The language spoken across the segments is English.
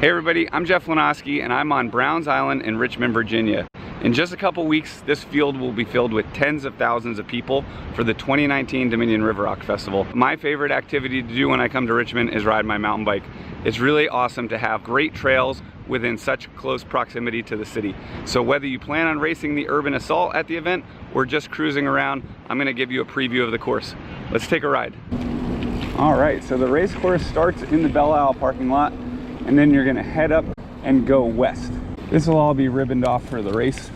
Hey everybody, I'm Jeff Lanoski and I'm on Browns Island in Richmond, Virginia. In just a couple weeks, this field will be filled with tens of thousands of people for the 2019 Dominion Riverrock Festival. My favorite activity to do when I come to Richmond is ride my mountain bike. It's really awesome to have great trails within such close proximity to the city. So whether you plan on racing the Urban Assault at the event or just cruising around, I'm gonna give you a preview of the course. Let's take a ride. All right, so the race course starts in the Belle Isle parking lot, and then you're gonna head up and go west. This will all be ribboned off for the race,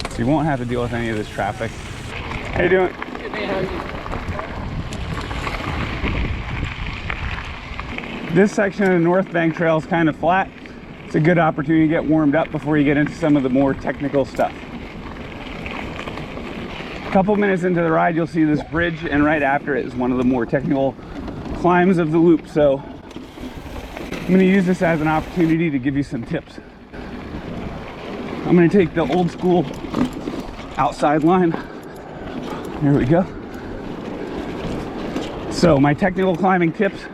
so you won't have to deal with any of this traffic. How you doing? Good, man. How are you? This section of the North Bank Trail is kind of flat. It's a good opportunity to get warmed up before you get into some of the more technical stuff. A couple minutes into the ride, you'll see this bridge, and right after it is one of the more technical climbs of the loop. So I'm going to use this as an opportunity to give you some tips. I'm going to take the old school outside line. There we go. So my technical climbing tips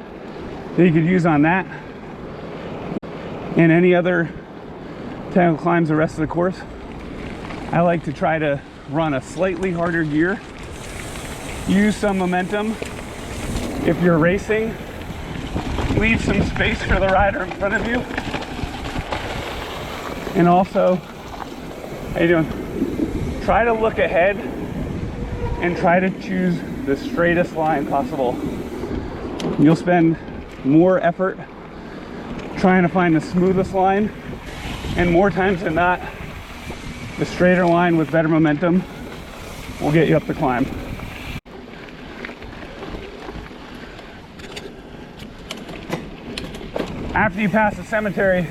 that you could use on that and any other technical climbs the rest of the course. I like to try to run a slightly harder gear. Use some momentum. If you're racing, leave some space for the rider in front of you. And also, how you doing? Try to look ahead and try to choose the straightest line possible. You'll spend more effort trying to find the smoothest line, and more times than not, the straighter line with better momentum will get you up the climb. After you pass the cemetery,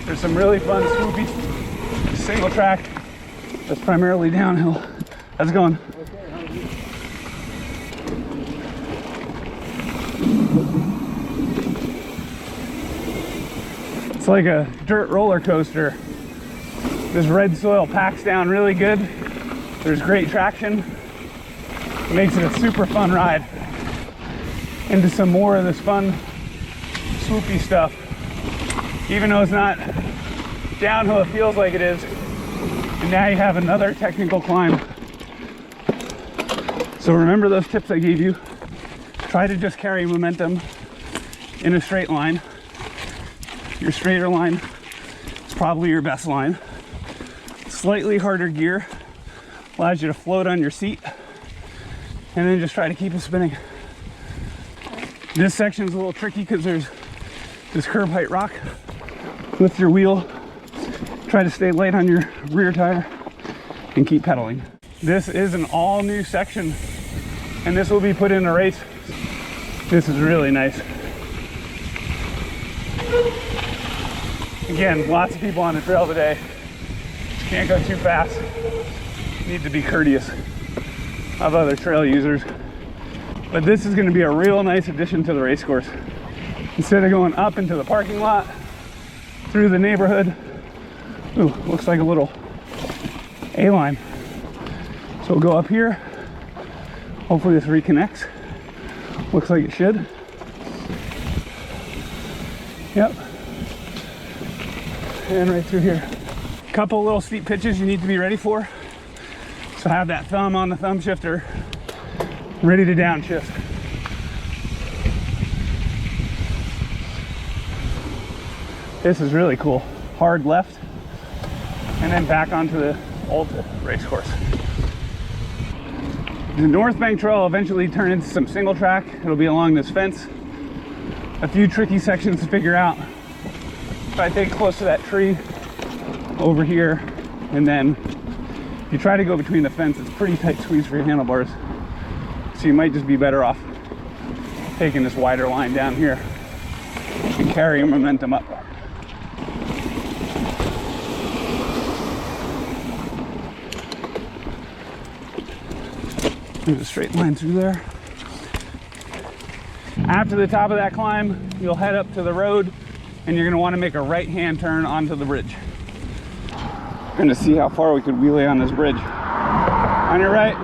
there's some really fun swoopy single track that's primarily downhill. How's it going? Okay, how are you? It's like a dirt roller coaster. This red soil packs down really good. There's great traction. It makes it a super fun ride. Into some more of this fun swoopy stuff. Even though it's not downhill, it feels like it is. And now you have another technical climb. So remember those tips I gave you. Try to just carry momentum in a straight line. Your straighter line is probably your best line. Slightly harder gear allows you to float on your seat, and then just try to keep it spinning. This section's a little tricky because there's this curb height rock. Lift your wheel, try to stay light on your rear tire, and keep pedaling. This is an all new section, and this will be put in a race. This is really nice. Again, lots of people on the trail today. Can't go too fast. Need to be courteous of other trail users. But this is going to be a real nice addition to the race course. Instead of going up into the parking lot, through the neighborhood, ooh, looks like a little A-line. So we'll go up here. Hopefully this reconnects. Looks like it should. Yep. And right through here. Couple little steep pitches you need to be ready for. So have that thumb on the thumb shifter, ready to downshift. This is really cool. Hard left, and then back onto the old race course. The North Bank Trail will eventually turn into some single track. It'll be along this fence. A few tricky sections to figure out. If I take close to that tree over here, and then if you try to go between the fence, it's pretty tight squeeze for your handlebars. So you might just be better off taking this wider line down here and carrying momentum up. There's a straight line through there. After the top of that climb, you'll head up to the road, and you're going to want to make a right-hand turn onto the bridge. We're going to see how far we could wheelie on this bridge. On your right.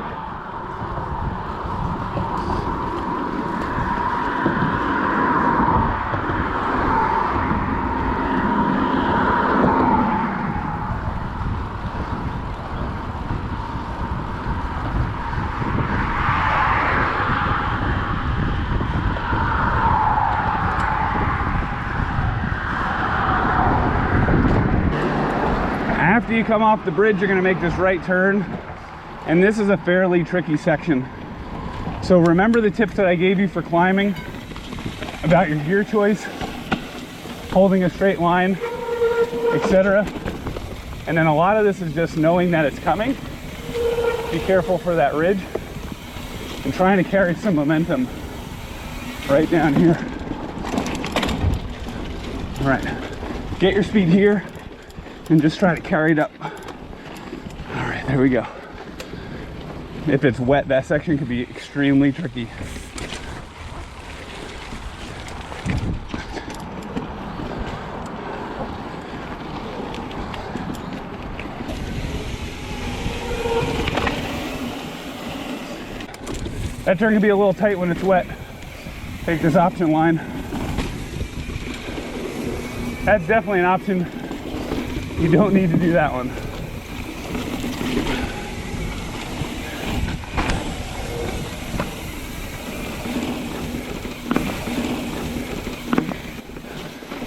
After you come off the bridge, you're gonna make this right turn, and this is a fairly tricky section. So remember the tips that I gave you for climbing about your gear choice, holding a straight line, etc. And then a lot of this is just knowing that it's coming. Be careful for that ridge and trying to carry some momentum right down here. All right, get your speed here and just try to carry it up. All right, there we go. If it's wet, that section could be extremely tricky. That turn can be a little tight when it's wet. Take this option line. That's definitely an option. You don't need to do that one.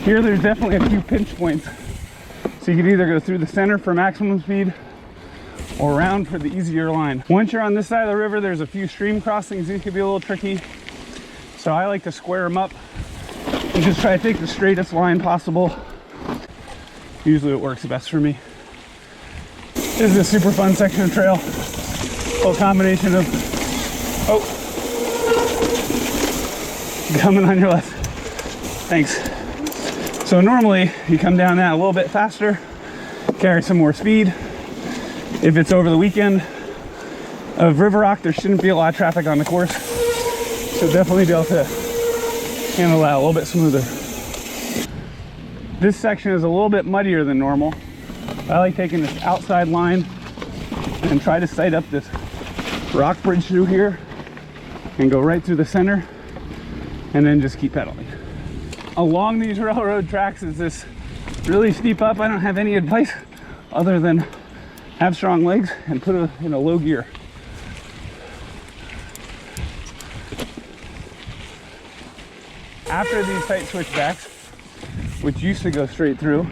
Here there's definitely a few pinch points. So you can either go through the center for maximum speed or around for the easier line. Once you're on this side of the river, there's a few stream crossings. These could be a little tricky. So I like to square them up and just try to take the straightest line possible. Usually it works best for me. This is a super fun section of trail. A little combination of, oh, coming on your left. Thanks. So normally you come down that a little bit faster, carry some more speed. If it's over the weekend of Riverrock, there shouldn't be a lot of traffic on the course. So definitely be able to handle that a little bit smoother. This section is a little bit muddier than normal. I like taking this outside line and try to sight up this rock bridge through here and go right through the center and then just keep pedaling. Along these railroad tracks is this really steep up. I don't have any advice other than have strong legs and put it in a low gear. After these tight switchbacks, which used to go straight through,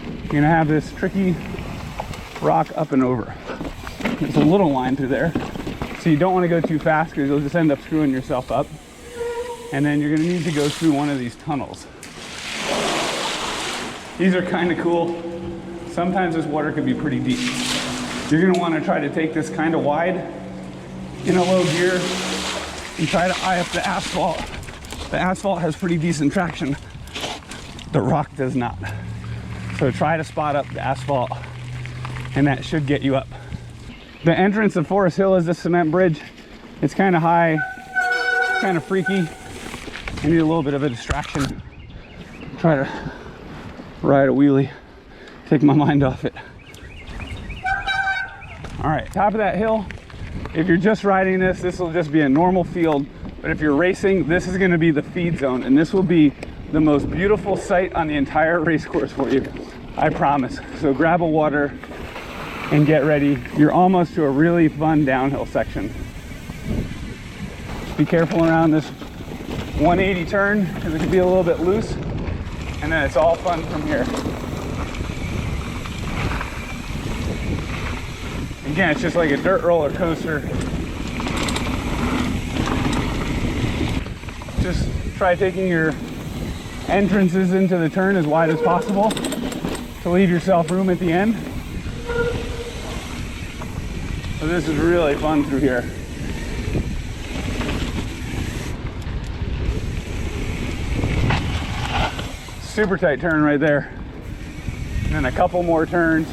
you're gonna have this tricky rock up and over. There's a little line through there, so you don't want to go too fast because you'll just end up screwing yourself up. And then you're gonna need to go through one of these tunnels. These are kind of cool. Sometimes this water could be pretty deep. You're gonna want to try to take this kind of wide in a low gear and try to eye up the asphalt. The asphalt has pretty decent traction. The rock does not. So try to spot up the asphalt and that should get you up. The entrance of Forest Hill is this cement bridge. It's kind of high, kind of freaky. I need a little bit of a distraction. Try to ride a wheelie, take my mind off it. All right, top of that hill. If you're just riding this, this will just be a normal field. But if you're racing, this is gonna be the feed zone, and this will be the most beautiful sight on the entire race course for you, I promise. So grab a water and get ready. You're almost to a really fun downhill section. Be careful around this 180 turn because it can be a little bit loose, and then it's all fun from here. Again, it's just like a dirt roller coaster. Just try taking your entrances into the turn as wide as possible to leave yourself room at the end. So this is really fun through here. Super tight turn right there. And then a couple more turns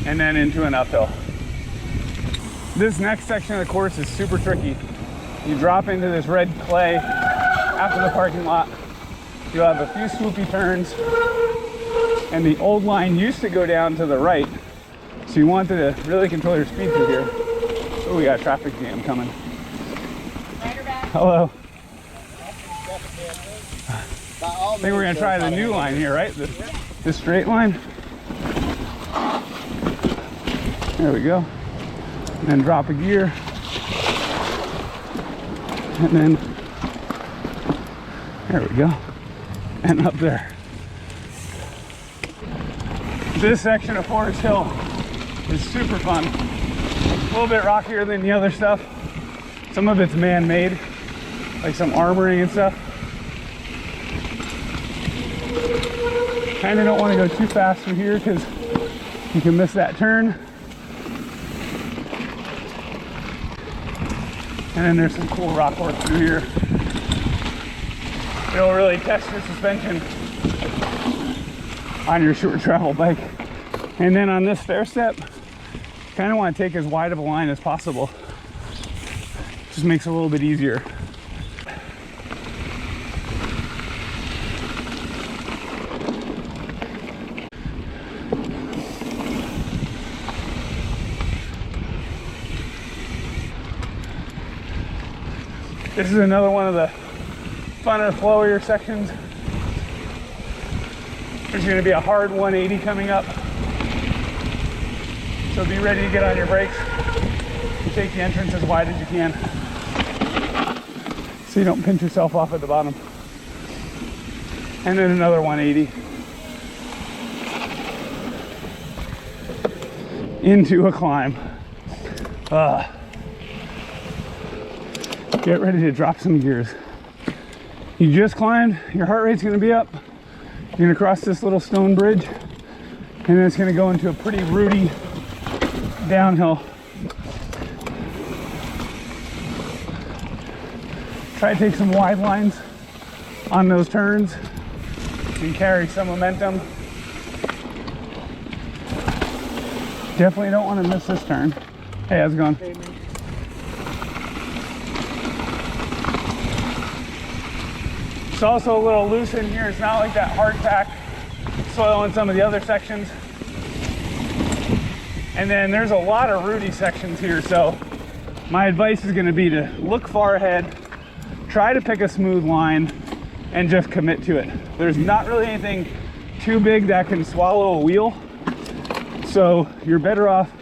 and then into an uphill. This next section of the course is super tricky. You drop into this red clay after the parking lot. You'll have a few swoopy turns, and the old line used to go down to the right, so you want to really control your speed through here. Oh, we got a traffic jam coming. Hello. I think we're gonna try the new line here, right? This straight line. There we go. And then drop a gear. And then, there we go. And up there. This section of Forest Hill is super fun. A little bit rockier than the other stuff. Some of it's man-made, like some armoring and stuff. Kind of don't want to go too fast through here because you can miss that turn. And then there's some cool rock work through here. It'll really test your suspension on your short travel bike. And then on this stair step, kind of want to take as wide of a line as possible. Just makes it a little bit easier. This is another one of the funner, flowier sections. There's going to be a hard 180 coming up. So be ready to get on your brakes and take the entrance as wide as you can so you don't pinch yourself off at the bottom. And then another 180 into a climb. Get ready to drop some gears. You just climbed, your heart rate's gonna be up. You're gonna cross this little stone bridge, and then it's gonna go into a pretty rooty downhill. Try to take some wide lines on those turns and carry some momentum. Definitely don't want to miss this turn. Hey, how's it going? Hey, it's also a little loose in here. It's not like that hard pack soil in some of the other sections. And then there's a lot of rooty sections here, so my advice is going to be to look far ahead, try to pick a smooth line, and just commit to it. There's not really anything too big that can swallow a wheel, so you're better off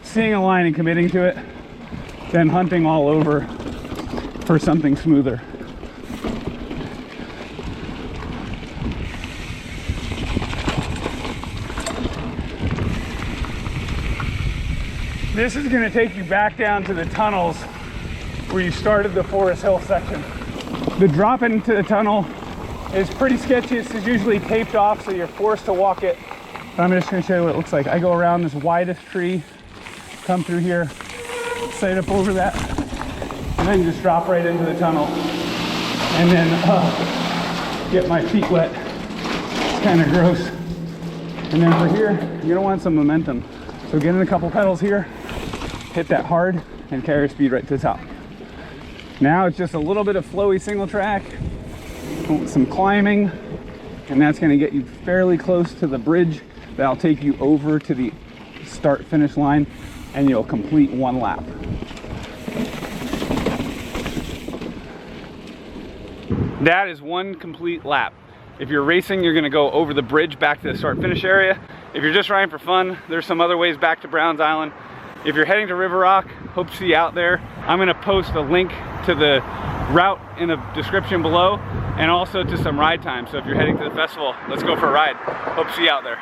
seeing a line and committing to it than hunting all over for something smoother. This is going to take you back down to the tunnels where you started the Forest Hill section. The drop into the tunnel is pretty sketchy. It's usually taped off, so you're forced to walk it. But I'm just going to show you what it looks like. I go around this widest tree, come through here, sight up over that, and then just drop right into the tunnel. And then get my feet wet. It's kind of gross. And then for here, you're going to want some momentum. So get in a couple pedals here, hit that hard, and carry speed right to the top. Now it's just a little bit of flowy single track, some climbing, and that's going to get you fairly close to the bridge. That'll take you over to the start-finish line, and you'll complete one lap. That is one complete lap. If you're racing, you're going to go over the bridge back to the start-finish area. If you're just riding for fun, there's some other ways back to Browns Island. If you're heading to Riverrock, hope to see you out there. I'm going to post a link to the route in the description below, and also to some ride time. So if you're heading to the festival, let's go for a ride. Hope to see you out there.